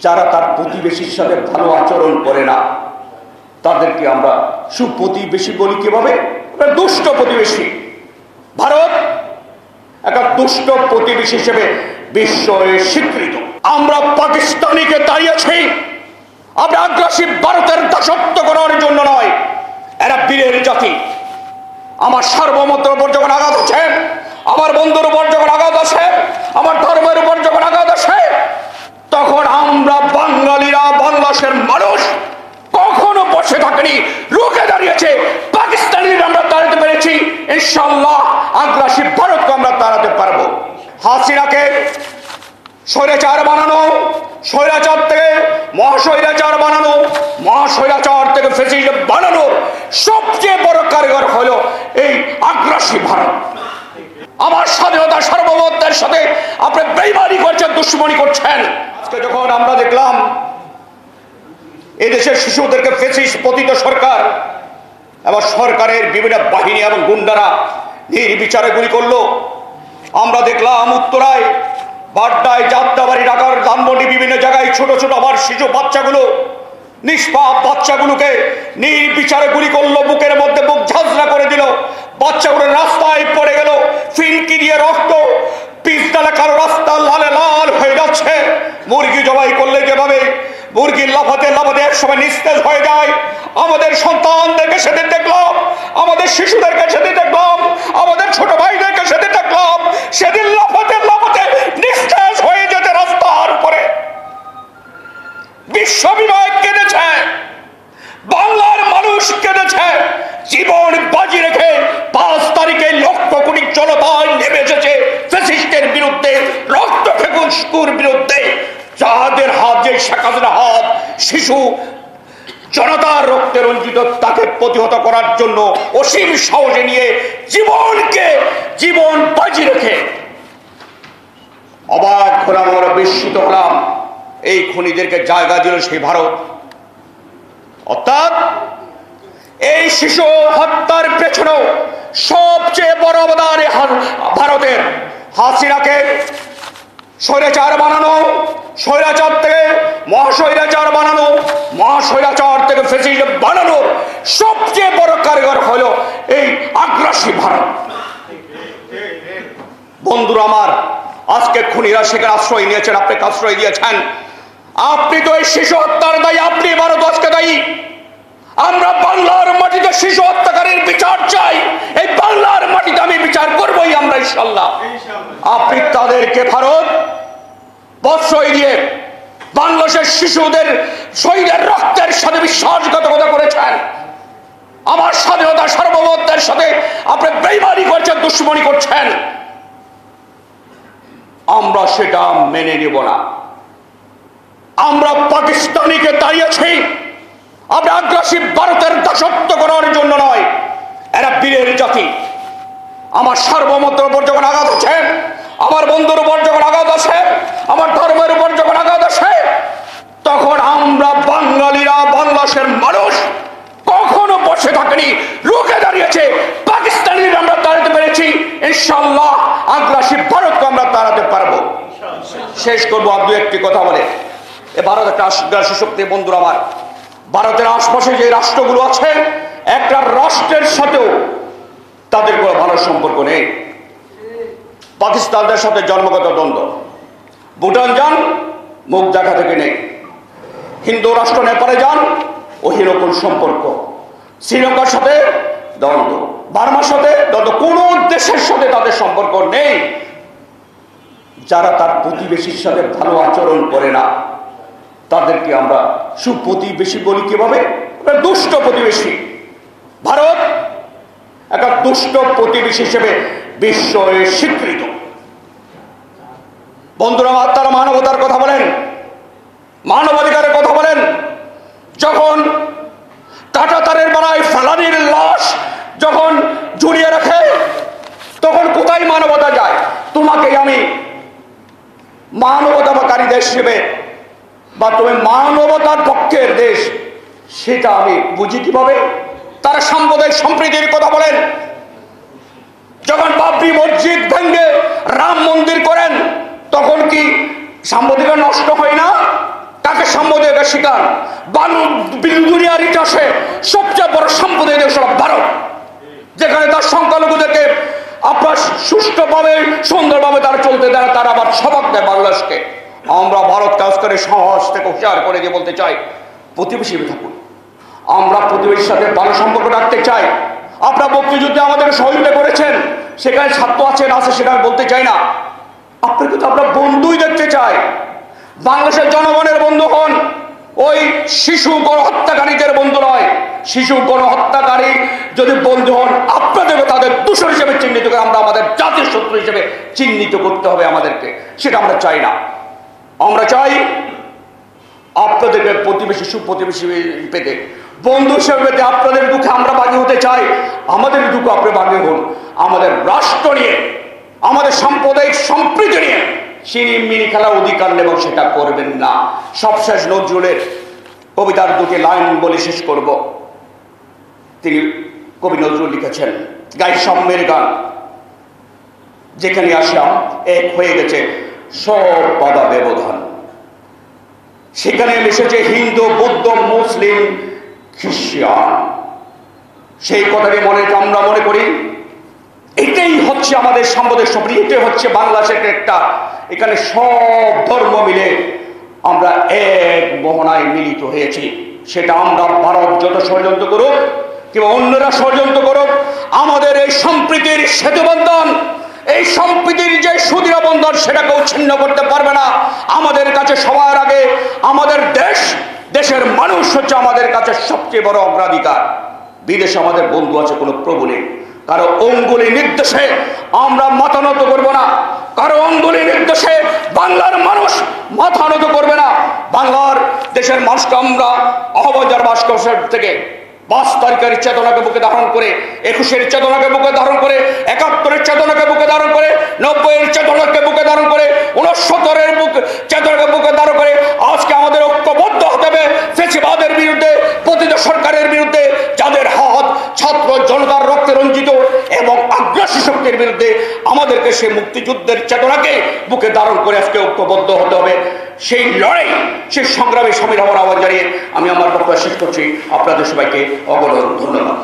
যারা তার প্রতিবেশীর সাথে ভালো আচরণ করে না তাদেরকে আমরা সুপ্রতিবেশী বলি। কিভাবে? দুষ্ট প্রতিবেশী। ভারত একটা দুষ্ট প্রতিবেশী হিসেবে বিশ্বে স্বীকৃত। আমরা পাকিস্তানিকে দাঁড়িয়েছি আমরা আগ্রাসী ভারতের দাসত্ব করার জন্য নয়। এরা বীরের জাতি। আমার সার্বভৌমত্বের উপর যখন আঘাত আছে, আমার বন্ধুর উপর যখন আঘাত আছে, আমার ধর্মের উপর যখন আঘাত আছে, তখন আমরা বাঙালিরা, বাংলাদেশের মানুষ কখনো বসে থাকেনি, রুখে দাঁড়িয়েছে। পাকিস্তানিরা আমরা তাড়াতে পেরেছি, ইনশাআল্লাহ আগ্রাসী ভারতকে আমরা তাড়াতে পারবো। হাসিনাকে স্বৈরাচার বানানো, স্বৈরাচার থেকে মহাস্বৈরাচার বানানো, মহাস্বৈরাচার থেকে ফ্যাসিস্ট বানানোর সবচেয়ে বড় কারিগর হলো এই আগ্রাসী ভারত। আমার স্বাধীনতা সার্বভৌমত্বের সাথে আপনি বেইমানি করছেন, দুশ্মনী করছেন। আজকে যখন আমরা দেখলাম এই দেশের শিশুদেরকে ফ্যাসিস্ট পতিত সরকার এবং সরকারের বিভিন্ন বাহিনী এবং গুন্ডারা নির্বিচারে গুলি করলো, আমরা দেখলাম উত্তরায়, বাড্ডায়, যাত্রাবাড়ি, ঢাকার ধানমন্ডি বিভিন্ন জায়গায় ছোট ছোট আমার শিশু বাচ্চাগুলো, নিষ্পাপ বাচ্চাগুলোকে নির্বিচারে গুলি করলো, বুকের মধ্যে বুক ঝাঁঝরা করে দিল। বাচ্চাগুলো রাস্তায় পড়ে গেল, ফিনকি দিয়ে রক্ত, পিচডালা কারো রাস্তা লালে লাল হয়ে যাচ্ছে। মুরগি জবাই করলে যেভাবে মুরগি লাফাতে লাফাতে একসময় নিস্তেজ হয়ে যায়, আমাদের সন্তানদেরকে সেদিন দেখলাম, আমাদের শিশুদেরকে সেদিন দেখলাম, আমাদের ছোট ভাইদেরকে সেদিন দেখলাম, সেদিন লাফাতে লাফাতে নিস্তেজ হয়ে যেতে রাস্তার উপরে। বিশ্ববিনয় কেঁদেছে, বাংলার মানুষ কেঁদেছে। জীবন বাজি রেখে 5 তারিখে লক্ষ কোটি জনতায় নেমে এসেছে ফ্যাসিস্টের বিরুদ্ধে, রক্ত ফেকুর বিরুদ্ধে। যাদের হাত, যে শেখ হাসিনার হাত শিশু জনতার রক্তে রঞ্জিত, তাকে প্রতিহত করার জন্য অসীম সাহসে নিয়ে জীবন বাজি রেখে অবাক হলাম, আমরা বিস্মিত হলাম। এই খুনিদেরকে জায়গা দিল সেই ভারত। অর্থাৎ এই শিশু হত্যার পেছনেও সবচেয়ে বড় অবদান ভারতের। হাসিনাকে স্বৈরাচার বানানো, স্বৈরাচার থেকে মহাস্বৈরাচার বানানো, মহাস্বৈরাচার থেকে ফ্যাসিস্ট বানানোর সবচেয়ে বড় কারিগর হলো এই আগ্রাসী ভারত। বন্ধুরা আমার, আজকে খুনিরা সেখানে আশ্রয় নিয়েছেন, আপনাকে আশ্রয় দিয়েছেন। আপনি তো এই শিশু হত্যার দায়ী, আপনি ভারত আজকে দায়ী। আমরা বাংলার মাটিতে শিশু হত্যাকারীর বিচার চাই। এই বাংলার মাটিতে আমি বিচার করবই আমরা, ইনশাআল্লাহ। আপনি তাদেরকে ভারত প্রশ্রয় দিয়ে বাংলাদেশের শিশুদের শহীদের রক্তের সাথে বিশ্বাসঘাতকতা করেছেন। আমার স্বাধীনতা সার্বভৌমত্বের সাথে আপনি বেইমানি করছেন, দুশ্মনী করছেন। আমরা সেটা মেনে নেব না। আমরা পাকিস্তানিকে দাঁড়িয়েছি আমরা আগ্রাসী ভারতের দাসত্ব করার জন্য নয়। এরা বীরের জাতি। আমার সার্বভৌমত্বের উপর যখন আঘাত আছে, আমার বন্ধুর উপর যখন আঘাত আছে, আমার ধর্মের উপর যখন আঘাত আছে, তখন আমরা বাঙালিরা, বাংলাদেশের মানুষ কখনো বসে থাকেনি, রুখে দাঁড়িয়েছে। পাকিস্তানিরা আমরা তাড়াতে পেরেছি, ইনশাআল্লাহ আগ্রাসী ভারতকে আমরা তাড়াতে পারবো। শেষ করবো আর 2-1টি কথা বলে। এ ভারত একটা আগ্রাসী শক্তি। বন্ধুরা আমার, ভারতের আশপাশে যে রাষ্ট্রগুলো আছে, একটা রাষ্ট্রের সাথেও তাদের কোনো ভালো সম্পর্ক নেই। পাকিস্তানদের সাথে জন্মগত দ্বন্দ্ব, ভুটান যান মুখ দেখা থেকে নেই, হিন্দু রাষ্ট্র নেপালে যান ওহিরকম সম্পর্ক, শ্রীলঙ্কার সাথে দ্বন্দ্ব, বার্মার সাথে দ্বন্দ্ব, কোন দেশের সাথে তাদের সম্পর্ক নেই। যারা তার প্রতিবেশীর সাথে ভালো আচরণ করে না তাদেরকে আমরা সুপ্রতিবেশী বলি। কিভাবে? দুষ্ট প্রতিবেশী। ভারত একটা দুষ্ট প্রতিবেশী হিসেবে বিশ্বে স্বীকৃত। বন্ধুরা, তারা মানবতার কথা বলেন, মানবাধিকারের কথা বলেন। যখন কাঁটাতারের বেলায় ফেলানির লাশ যখন জড়িয়ে রাখে, তখন কোথায় মানবতা যায়? তোমাকে আমি মানবতাকারী দেশ হিসেবে বা তুমি মানবতার পক্ষের দেশ, সেটা আমি বুঝি কিভাবে? তারা সাম্প্রদায়িক সম্প্রীতির কথা বলেন। যখন বাবরি মসজিদ ভেঙে রাম মন্দির করেন, তখন কি সাম্প্রদায়িকতা নষ্ট হয় না? শিকার। দুনিয়ার ইতিহাসে সবচেয়ে বড় সম্পদ এই দেশ হলো ভারত, যেখানে তার সংখ্যালঘুদেরকে আপনার সুষ্ঠুভাবে সুন্দরভাবে তারা চলতে দেয়, তারা আবার সবক দেয় বাংলাদেশকে। আমরা ভারতকে আজকের সাহস থেকে হুঁশিয়ার করে দিয়ে বলতে চাই, প্রতিবেশী থাকুন, আমরা প্রতিবেশীর সাথে ভালো সম্পর্ক রাখতে চাই। আপনারা মুক্তিযুদ্ধে আমাদের সহযোগিতা করেছেন, সেখানে ছাত্র আছে না আছে সেটা আমি বলতে চাই না, আপনার কিন্তু আমরা বন্ধুই দেখতে চাই। বাংলাদেশের জনগণের বন্ধু হন, ওই শিশু গণহত্যাকারীদের বন্ধু নয়। শিশু গণহত্যাকারী যদি বন্ধু হন, আপনাদেরকে তাদের দূষণ হিসেবে চিহ্নিত করে আমরা আমাদের জাতির শত্রু হিসেবে চিহ্নিত করতে হবে আমাদেরকে, সেটা আমরা চাই না। আমরা চাই আপনাদেরকে প্রতিবেশী সুপ্রতিবেশী পেতে, বন্ধু হিসেবে পেতে। আপনাদের দুঃখে আমরা বাগী হতে চাই, আমাদের দুঃখে আপনি বাগী হন। আমাদের রাষ্ট্র নিয়ে, আমাদের সাম্প্রদায়িক সম্প্রীতি নিয়ে সিনিমিনি খেলার অধিকার নেব, সেটা করবেন না। সবশেষ নজরুলের কবিতার দুটি লাইন বলে শেষ করব। তিনি কবি নজরুল লিখেছেন গাই সাম্যের গান, যেখানে আসা এক হয়ে গেছে সব বাধা ব্যবধান, সেখানে মিশেছে হিন্দু, বৌদ্ধ, মুসলিম, খ্রিস্টান। সেই কথাটি আমরা মনে করি এটাই হচ্ছে আমাদের সম্পদের সম্পর্ক, এটাই হচ্ছে বাংলাদেশের একটা, এখানে সব ধর্ম মিলে আমরা এক মোহনায় মিলিত হয়েছি। সেটা আমরা ভারত যত ষড়যন্ত্র করুক কিংবা অন্যরা ষড়যন্ত্র করুক, আমাদের এই সম্প্রীতির সেতুবন্ধন, এই সম্প্রীতির যে সুদৃঢ় বন্ধন, সেটাকেও ছিন্ন করতে পারবে না। আমাদের কাছে সবার আগে আমাদের দেশ, দেশের মানুষ হচ্ছে আমাদের কাছে সবচেয়ে বড় অগ্রাধিকার। বিদেশে আমাদের বন্ধু আছে, কোনো প্রভু নেই। কারো অঙ্গুলি নির্দেশে আমরা মাথা নত করবো না, কারো অঙ্গুলি নির্দেশে বাংলার মানুষ মাথা নত করবে না। বাংলার দেশের মানুষকে আমরা আহ্বান ভাস্কর থেকে 5 তারিখের চেতনাকে বুকে ধারণ করে, 21-এর চেতনাকে বুকে ধারণ করে, 71-এর চেতনাকে বুকে ধারণ করে, 90-এর চেতনাকে বুকে ধারণ করে, 69-এর চেতনাকে বুকে ধারণ করে আজকে আমাদের ঐক্যবদ্ধ হতে হবে ফ্যাসিবাদের বিরুদ্ধে, পতিত সরকারের বিরুদ্ধে, যাদের হাত ছাত্র জনতার রক্তে রঞ্জিত এবং আগ্রাসী শক্তির বিরুদ্ধে। আমাদেরকে সেই মুক্তিযুদ্ধের চেতনাকে বুকে ধারণ করে আজকে ঐক্যবদ্ধ হতে হবে। সেই লড়াই, সেই সংগ্রামে সামিল হওয়ার আহ্বান জানিয়ে আমি আমার বক্তব্য শেষ করছি। আপনাদের সবাইকে অগণন ধন্যবাদ।